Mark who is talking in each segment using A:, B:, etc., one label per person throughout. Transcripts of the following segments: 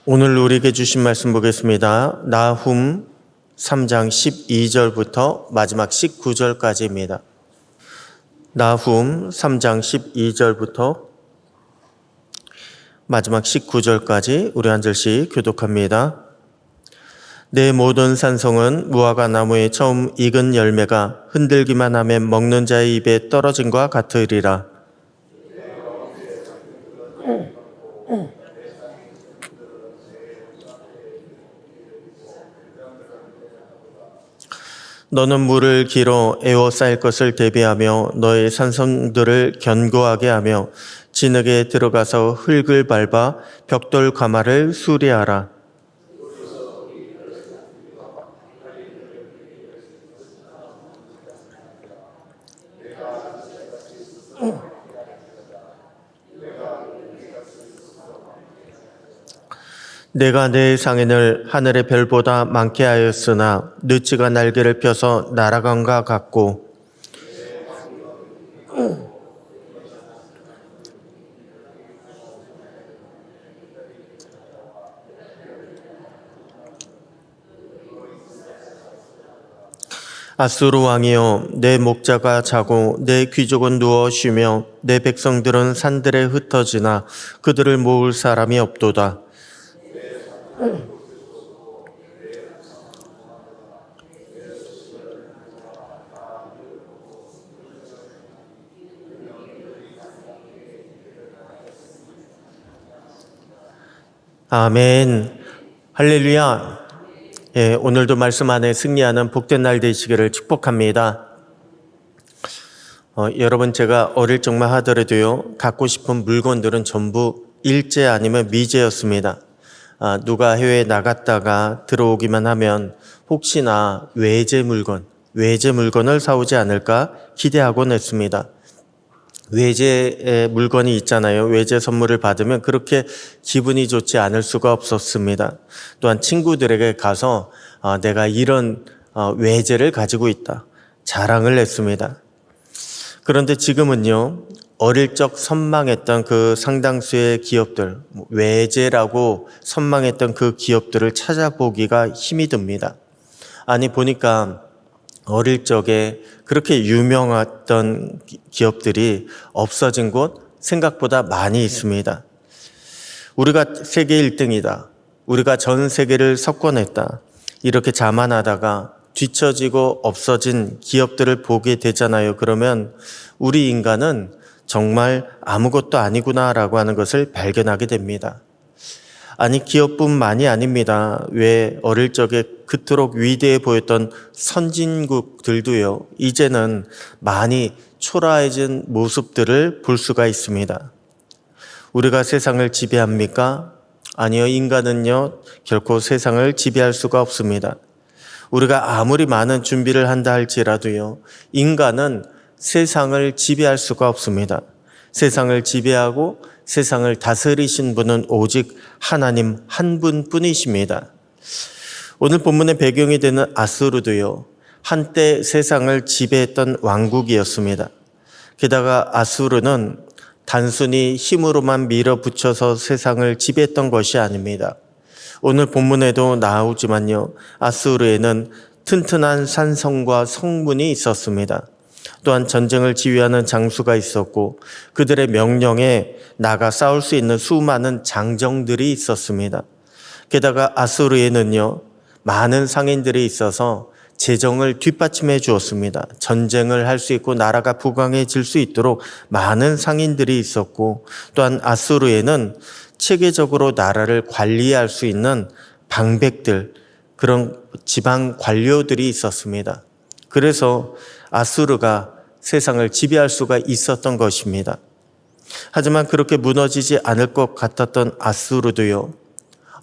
A: 오늘 우리에게 주신 말씀 보겠습니다. 나훔 3장 12절부터 마지막 19절까지입니다. 나훔 3장 12절부터 마지막 19절까지 우리 한 절씩 교독합니다. 내 모든 산성은 무화과 나무의 처음 익은 열매가 흔들기만 하면 먹는 자의 입에 떨어진과 같으리라. 너는 물을 길어 에워싸일 것을 대비하며 너의 산성들을 견고하게 하며 진흙에 들어가서 흙을 밟아 벽돌 가마를 수리하라. 내가 내 상인을 하늘의 별보다 많게 하였으나 느치가 날개를 펴서 날아간과 같고 아수르 왕이여, 내 목자가 자고 내 귀족은 누워 쉬며 내 백성들은 산들에 흩어지나 그들을 모을 사람이 없도다. 아멘. 할렐루야. 오늘도 말씀 안에 승리하는 복된 날 되시기를 축복합니다. 여러분, 제가 어릴 적만 하더라도요, 갖고 싶은 물건들은 전부 일제 아니면 미제였습니다. 누가 해외에 나갔다가 들어오기만 하면 혹시나 외제 물건을 사오지 않을까 기대하곤 했습니다. 외제 물건이 있잖아요. 외제 선물을 받으면 그렇게 기분이 좋지 않을 수가 없었습니다. 또한 친구들에게 가서 내가 이런 외제를 가지고 있다, 자랑을 했습니다. 그런데 지금은요, 어릴 적 선망했던 그 상당수의 기업들, 외제라고 선망했던 그 기업들을 찾아보기가 힘이 듭니다. 아니, 보니까 어릴 적에 그렇게 유명했던 기업들이 없어진 곳 생각보다 많이 있습니다. 우리가 세계 1등이다. 우리가 전 세계를 석권했다. 이렇게 자만하다가 뒤처지고 없어진 기업들을 보게 되잖아요. 그러면 우리 인간은 정말 아무것도 아니구나라고 하는 것을 발견하게 됩니다. 아니, 기업뿐만이 아닙니다. 왜 어릴 적에 그토록 위대해 보였던 선진국들도요, 이제는 많이 초라해진 모습들을 볼 수가 있습니다. 우리가 세상을 지배합니까? 아니요, 인간은요, 결코 세상을 지배할 수가 없습니다. 우리가 아무리 많은 준비를 한다 할지라도요, 인간은 세상을 지배할 수가 없습니다. 세상을 지배하고 세상을 다스리신 분은 오직 하나님 한 분뿐이십니다. 오늘 본문의 배경이 되는 아수르도요, 한때 세상을 지배했던 왕국이었습니다. 게다가 아수르는 단순히 힘으로만 밀어붙여서 세상을 지배했던 것이 아닙니다. 오늘 본문에도 나오지만요, 아수르에는 튼튼한 산성과 성문이 있었습니다. 또한 전쟁을 지휘하는 장수가 있었고 그들의 명령에 나가 싸울 수 있는 수많은 장정들이 있었습니다. 게다가 아수르에는요, 많은 상인들이 있어서 재정을 뒷받침해 주었습니다. 전쟁을 할 수 있고 나라가 부강해질 수 있도록 많은 상인들이 있었고, 또한 아수르에는 체계적으로 나라를 관리할 수 있는 방백들, 그런 지방 관료들이 있었습니다. 그래서 아수르가 세상을 지배할 수가 있었던 것입니다. 하지만 그렇게 무너지지 않을 것 같았던 아수르도요,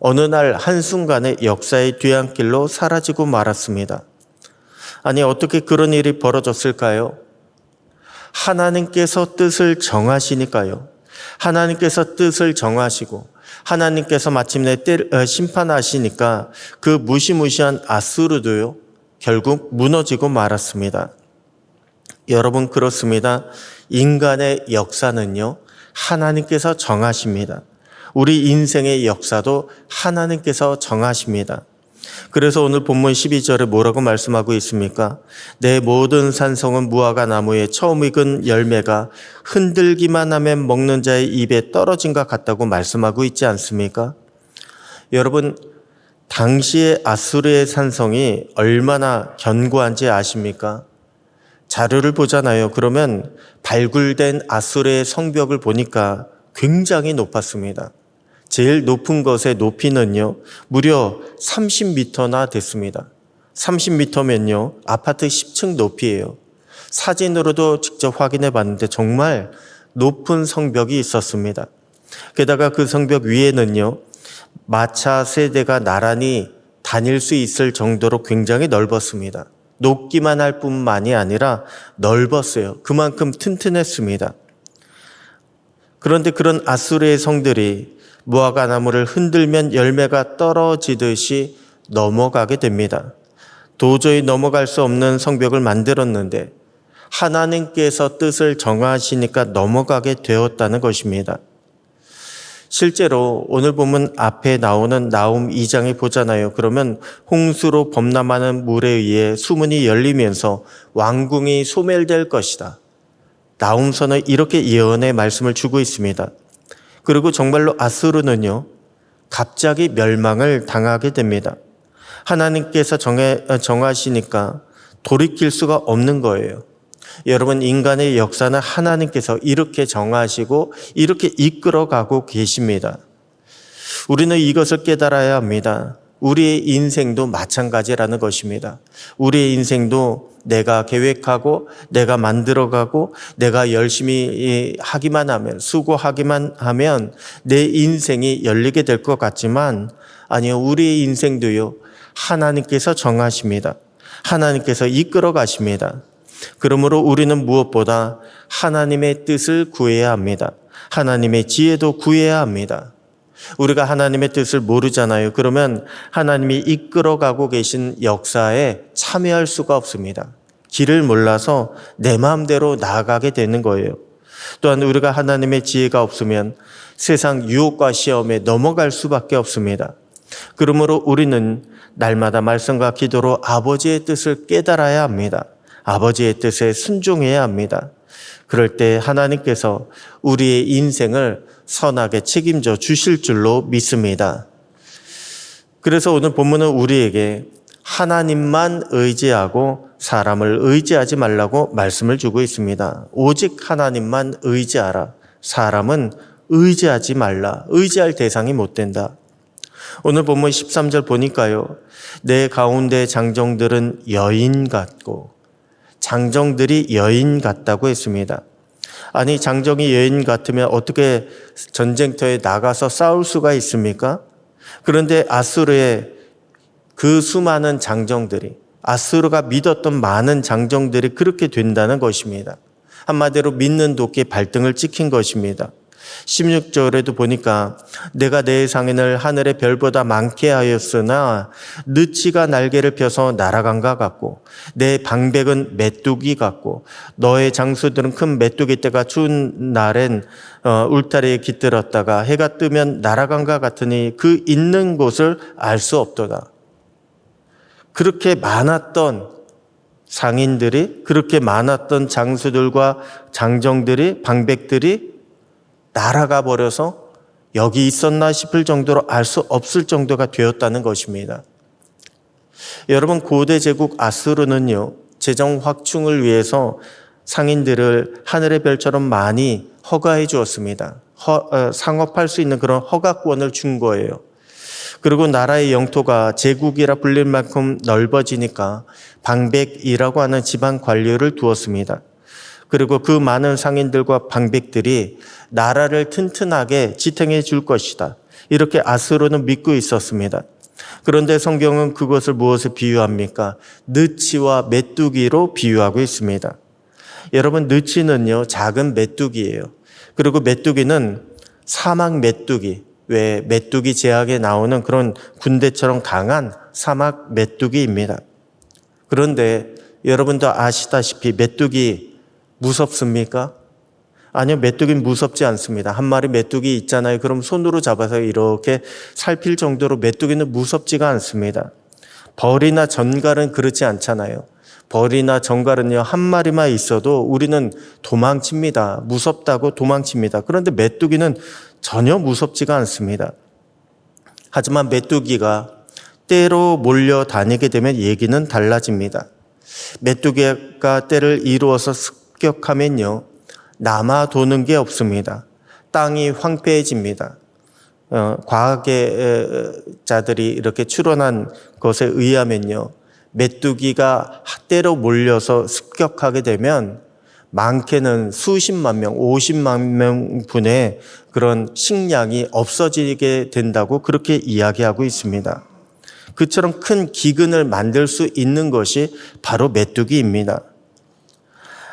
A: 어느 날 한순간에 역사의 뒤안길로 사라지고 말았습니다. 아니, 어떻게 그런 일이 벌어졌을까요? 하나님께서 뜻을 정하시니까요. 하나님께서 뜻을 정하시고 하나님께서 마침내 심판하시니까 그 무시무시한 아수르도요, 결국 무너지고 말았습니다. 여러분, 그렇습니다. 인간의 역사는요, 하나님께서 정하십니다. 우리 인생의 역사도 하나님께서 정하십니다. 그래서 오늘 본문 12절에 뭐라고 말씀하고 있습니까? 내 모든 산성은 무화과 나무에 처음 익은 열매가 흔들기만 하면 먹는 자의 입에 떨어진 것 같다고 말씀하고 있지 않습니까? 여러분, 당시의 아수르의 산성이 얼마나 견고한지 아십니까? 자료를 보잖아요. 그러면 발굴된 아수르의 성벽을 보니까 굉장히 높았습니다. 제일 높은 것의 높이는요, 무려 30m나 됐습니다. 30m면요, 아파트 10층 높이에요. 사진으로도 직접 확인해 봤는데 정말 높은 성벽이 있었습니다. 게다가 그 성벽 위에는요, 마차 세대가 나란히 다닐 수 있을 정도로 굉장히 넓었습니다. 높기만 할 뿐만이 아니라 넓었어요. 그만큼 튼튼했습니다. 그런데 그런 아수르의 성들이 무화과 나무를 흔들면 열매가 떨어지듯이 넘어가게 됩니다. 도저히 넘어갈 수 없는 성벽을 만들었는데 하나님께서 뜻을 정하시니까 넘어가게 되었다는 것입니다. 실제로 오늘 보면 앞에 나오는 나훔 2장에 보잖아요. 그러면 홍수로 범람하는 물에 의해 수문이 열리면서 왕궁이 소멸될 것이다. 나훔서는 이렇게 예언의 말씀을 주고 있습니다. 그리고 정말로 아수르는요, 갑자기 멸망을 당하게 됩니다. 하나님께서 정하시니까 돌이킬 수가 없는 거예요. 여러분, 인간의 역사는 하나님께서 이렇게 정하시고 이렇게 이끌어가고 계십니다. 우리는 이것을 깨달아야 합니다. 우리의 인생도 마찬가지라는 것입니다. 우리의 인생도 내가 계획하고 내가 만들어가고 내가 열심히 하기만 하면, 수고하기만 하면 내 인생이 열리게 될 것 같지만 아니요, 우리의 인생도요, 하나님께서 정하십니다. 하나님께서 이끌어 가십니다. 그러므로 우리는 무엇보다 하나님의 뜻을 구해야 합니다. 하나님의 지혜도 구해야 합니다. 우리가 하나님의 뜻을 모르잖아요. 그러면 하나님이 이끌어가고 계신 역사에 참여할 수가 없습니다. 길을 몰라서 내 마음대로 나아가게 되는 거예요. 또한 우리가 하나님의 지혜가 없으면 세상 유혹과 시험에 넘어갈 수밖에 없습니다. 그러므로 우리는 날마다 말씀과 기도로 아버지의 뜻을 깨달아야 합니다. 아버지의 뜻에 순종해야 합니다. 그럴 때 하나님께서 우리의 인생을 선하게 책임져 주실 줄로 믿습니다. 그래서 오늘 본문은 우리에게 하나님만 의지하고 사람을 의지하지 말라고 말씀을 주고 있습니다. 오직 하나님만 의지하라. 사람은 의지하지 말라. 의지할 대상이 못 된다. 오늘 본문 13절 보니까요, 내 가운데 장정들은 여인 같고, 장정들이 여인 같다고 했습니다. 아니, 장정이 여인 같으면 어떻게 전쟁터에 나가서 싸울 수가 있습니까? 그런데 아수르의 그 수많은 장정들이, 아수르가 믿었던 많은 장정들이 그렇게 된다는 것입니다. 한마디로 믿는 도끼에 발등을 찍힌 것입니다. 16절에도 보니까 내가 내 상인을 하늘의 별보다 많게 하였으나 느치가 날개를 펴서 날아간 것 같고 내 방백은 메뚜기 같고 너의 장수들은 큰 메뚜기 떼가 추운 날엔 울타리에 깃들었다가 해가 뜨면 날아간 것 같으니 그 있는 곳을 알 수 없도다. 그렇게 많았던 상인들이, 그렇게 많았던 장수들과 장정들이, 방백들이 날아가 버려서 여기 있었나 싶을 정도로 알 수 없을 정도가 되었다는 것입니다. 여러분, 고대 제국 아수르는요, 재정 확충을 위해서 상인들을 하늘의 별처럼 많이 허가해 주었습니다. 상업할 수 있는 그런 허가권을 준 거예요. 그리고 나라의 영토가 제국이라 불릴 만큼 넓어지니까 방백이라고 하는 지방 관료를 두었습니다. 그리고 그 많은 상인들과 방백들이 나라를 튼튼하게 지탱해 줄 것이다. 이렇게 아수르는 믿고 있었습니다. 그런데 성경은 그것을 무엇에 비유합니까? 느치와 메뚜기로 비유하고 있습니다. 여러분, 느치는요, 작은 메뚜기예요. 그리고 메뚜기는 사막 메뚜기, 왜 메뚜기 제약에 나오는 그런 군대처럼 강한 사막 메뚜기입니다. 그런데 여러분도 아시다시피 메뚜기 무섭습니까? 아니요, 메뚜기는 무섭지 않습니다. 한 마리 메뚜기 있잖아요. 그럼 손으로 잡아서 이렇게 살필 정도로 메뚜기는 무섭지가 않습니다. 벌이나 전갈은 그렇지 않잖아요. 벌이나 전갈은요, 한 마리만 있어도 우리는 도망칩니다. 무섭다고 도망칩니다. 그런데 메뚜기는 전혀 무섭지가 않습니다. 하지만 메뚜기가 떼로 몰려다니게 되면 얘기는 달라집니다. 메뚜기가 떼를 이루어서 습격하면요, 남아 도는 게 없습니다. 땅이 황폐해집니다. 과학자들이 이렇게 추론한 것에 의하면요, 메뚜기가 떼로 몰려서 습격하게 되면 많게는 수십만 명, 50만 명분의 그런 식량이 없어지게 된다고 그렇게 이야기하고 있습니다. 그처럼 큰 기근을 만들 수 있는 것이 바로 메뚜기입니다.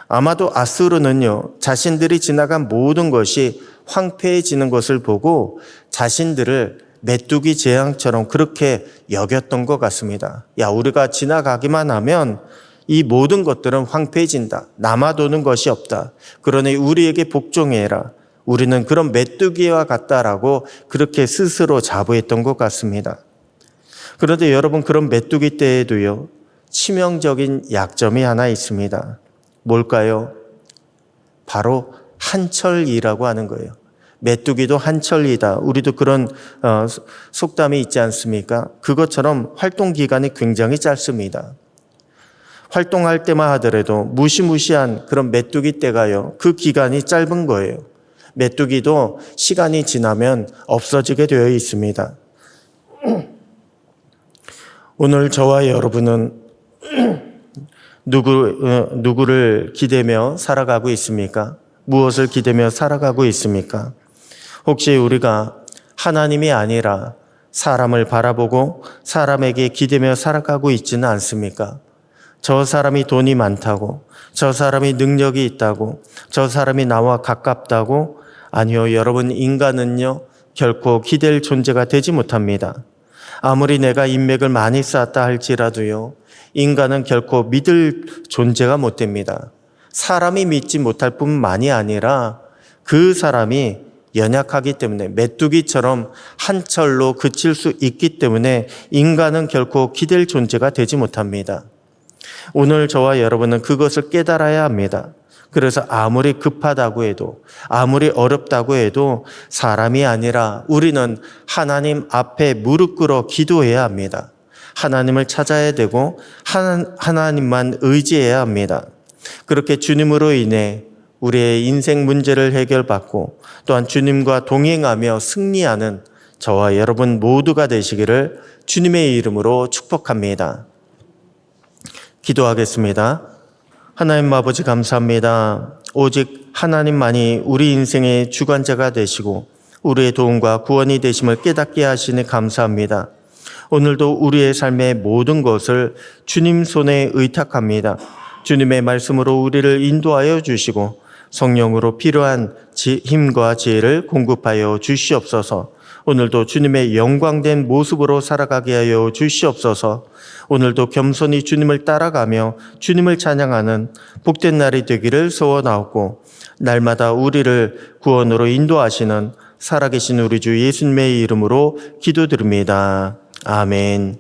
A: 아마도 아수르는요, 자신들이 지나간 모든 것이 황폐해지는 것을 보고 자신들을 메뚜기 재앙처럼 그렇게 여겼던 것 같습니다. 야, 우리가 지나가기만 하면 이 모든 것들은 황폐해진다. 남아도는 것이 없다. 그러니 우리에게 복종해라. 우리는 그런 메뚜기와 같다라고 그렇게 스스로 자부했던 것 같습니다. 그런데 여러분, 그런 메뚜기 때에도요, 치명적인 약점이 하나 있습니다. 뭘까요? 바로 한철이라고 하는 거예요. 메뚜기도 한철이다. 우리도 그런 속담이 있지 않습니까? 그것처럼 활동 기간이 굉장히 짧습니다. 활동할 때만 하더라도 무시무시한 그런 메뚜기 때가요, 그 기간이 짧은 거예요. 메뚜기도 시간이 지나면 없어지게 되어 있습니다. 오늘 저와 여러분은 누구를 기대며 살아가고 있습니까? 무엇을 기대며 살아가고 있습니까? 혹시 우리가 하나님이 아니라 사람을 바라보고 사람에게 기대며 살아가고 있지는 않습니까? 저 사람이 돈이 많다고, 저 사람이 능력이 있다고, 저 사람이 나와 가깝다고. 아니요, 여러분, 인간은요, 결코 기댈 존재가 되지 못합니다. 아무리 내가 인맥을 많이 쌓았다 할지라도요, 인간은 결코 믿을 존재가 못 됩니다. 사람이 믿지 못할 뿐만이 아니라 그 사람이 연약하기 때문에, 메뚜기처럼 한철로 그칠 수 있기 때문에 인간은 결코 기댈 존재가 되지 못합니다. 오늘 저와 여러분은 그것을 깨달아야 합니다. 그래서 아무리 급하다고 해도, 아무리 어렵다고 해도 사람이 아니라 우리는 하나님 앞에 무릎 꿇어 기도해야 합니다. 하나님을 찾아야 되고 하나님만 의지해야 합니다. 그렇게 주님으로 인해 우리의 인생 문제를 해결받고 또한 주님과 동행하며 승리하는 저와 여러분 모두가 되시기를 주님의 이름으로 축복합니다. 기도하겠습니다. 하나님 아버지, 감사합니다. 오직 하나님만이 우리 인생의 주관자가 되시고 우리의 도움과 구원이 되심을 깨닫게 하시니 감사합니다. 오늘도 우리의 삶의 모든 것을 주님 손에 의탁합니다. 주님의 말씀으로 우리를 인도하여 주시고 성령으로 필요한 힘과 지혜를 공급하여 주시옵소서. 오늘도 주님의 영광된 모습으로 살아가게 하여 주시옵소서. 오늘도 겸손히 주님을 따라가며 주님을 찬양하는 복된 날이 되기를 소원하옵고, 날마다 우리를 구원으로 인도하시는 살아계신 우리 주 예수님의 이름으로 기도드립니다. 아멘.